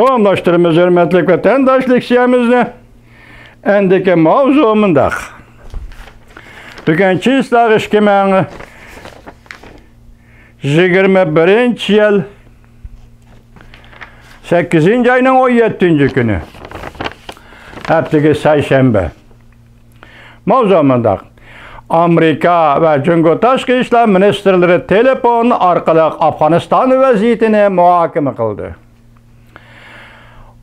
Tamamlaştırımız hürmetlik vatandaş leksiyamızı endiki mavzumundaq. Bugünkü ıslaq işkimeğini 21 yıl 8. ayının 17. günü Heptiki Sayşembe. Mavzumundaq. Amerika ve Cumhuriyet Tashqi ishlar ministrlari telefon orqali Afg'oniston vaziyatini muhokama qildi.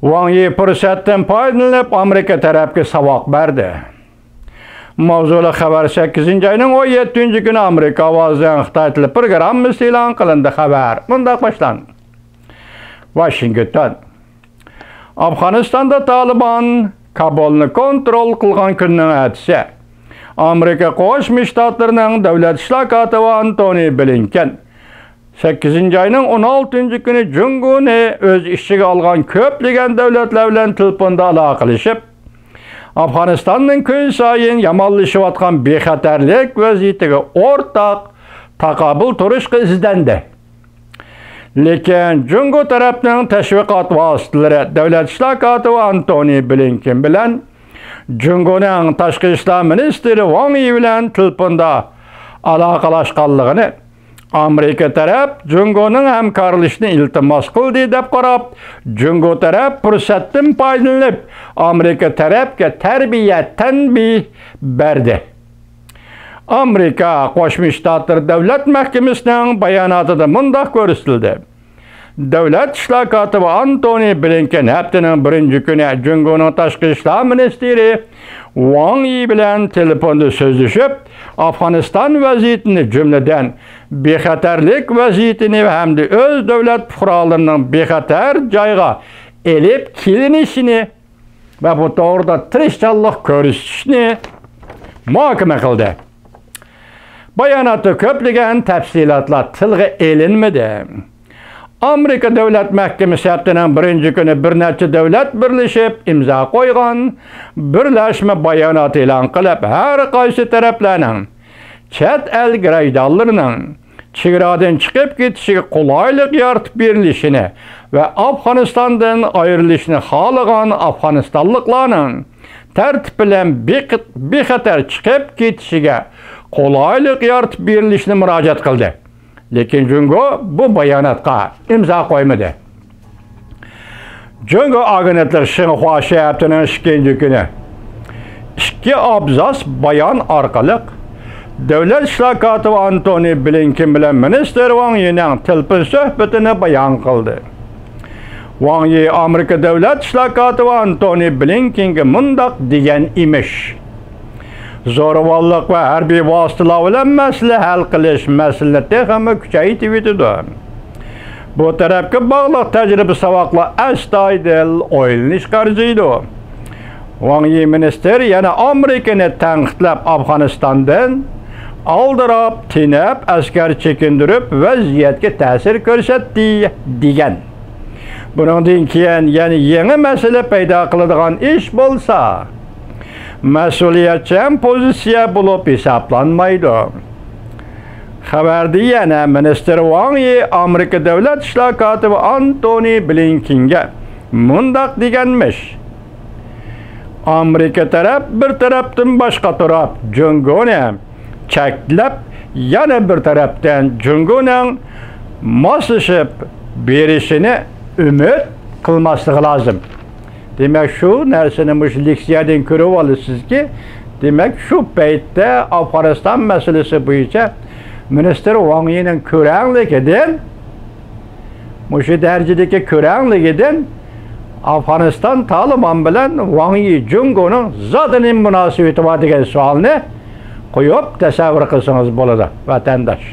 Wang Yi fursatdan foydalanib Amerika tarafga saboq berdi. Mavzuli xabar 8 ayning 17 kuni Amerika ovozidan Xitoy tili programmasi e'lon qilindi. Xabar bunday boshlandi. Washington. Afg'onistonda Taliban Kabulni kontrol qilgan kunning ertasi Amerika Qo'shma Shtatlarining davlat ishlar kotibi Antony Blinken 8 ayning 16 kuni Junguni o'z ishiga olgan ko'plagan davlatlar bilan telefonda aloqa qilishib, Afg'onistonning kun sayin yomonlashayotgan bexatarlik vaziyatiga o'rtaq taqobil turishga izlandi. Lekin Jungo tarafning tashviqot vositalari davlat ishlar kotibi Antony Blinken bilan Jungoning tashqi ishlar ministri Wang Yi bilan telefonda aloqalashganligini Amerika taraf Jungoning hamkorlikni iltimos qildi deb qarab, Jungo taraf fursatdan foydalanib Amerika tarafga tarbiya tanbih berdi. Amerika Qo'shma Shtatlar davlat mahkamasining bayonotida mundaq ko'rsatildi. Davlat ishlar kotibi Antony Blinken haftaning 1-kuni Jungoning tashqi ishlar ministri Wang Yi bilan telefonda so'zlashib, Afg'oniston vaziyatini jumladan bexatarlik vaziyatini hamda o'z davlat fuqarolarining bexatar joyga elib kelinishini va bu to'g'rida tirishchanlik ko'rsatishni muhokama qildi. Bayonotda ko'plagan tafsilotlar tilga elinmadi. Amerika Davlat Mahkamasi haftaning 1-kuni bir necha davlat birlashib imzo qo'ygan birlashma bayonot e'lon qilib, har qaysi taraflarning chet el grajdanlarining chegaradan chiqib ketishiga qulaylik yaratib berilishini va Afg'onistondan ayrilishni xohlagan afg'onistonliklarning tartib bilan bexatar chiqib ketishiga qulaylik yaratib berilishini murojaat qildi. Lekin Jungo bu bayonotga imzo qo'ymadi. Jungo agentlik Xinhua haftaning 2 kuni 2 abzas bayon orqali davlat ishlar kotibi Antony Blinken bilan ministr Wang Yining telefon suhbatini bayon qildi. Wang Yi Amerika davlat ishlar kotibi Antony Blinkenga mundaq degan emish: zo'ravonlik va harbiy vositalar bilan masala hal qilish masalati hamma kuchaytirildi. Bu tarafga bog'liq tajriba saboqlar astoydil o'yilni chiqarjaydi. Wang Yi minister yana Amerikani tanqidlab Afg'onistondan oldirib, tinab, askar chekindirib vaziyatga ta'sir ko'rsatdi degan. Bundan keyin yana yangi masala paydo qiladigan ish bo'lsa, mas'uliyatchan pozitsiya bo'lib hisoblanmaydi. Xabarda yana ministr Wang Yi Amerika davlat ishlar kotibi Antony Blinkenga mundaq deganmish: Amerika taraf bir tarafdan boshqa taraf Jungoni cheklab, yana bir tarafdan Jungoning moslashib berishini umid qilmasligi lozim. Demek şu narsani mush leksiyadan ko'rib olasizki, demek şu paytda Afg'oniston masalasi bo'yicha ministr Wang Yining ko'rangligidan, mush darajadagi ko'ranligidan Afg'oniston Taliban bilan Wang Yi Jungoning zotining munosabati bor degan savolni qo'yib tasavvur qilsangiz bo'ladi, vatandosh.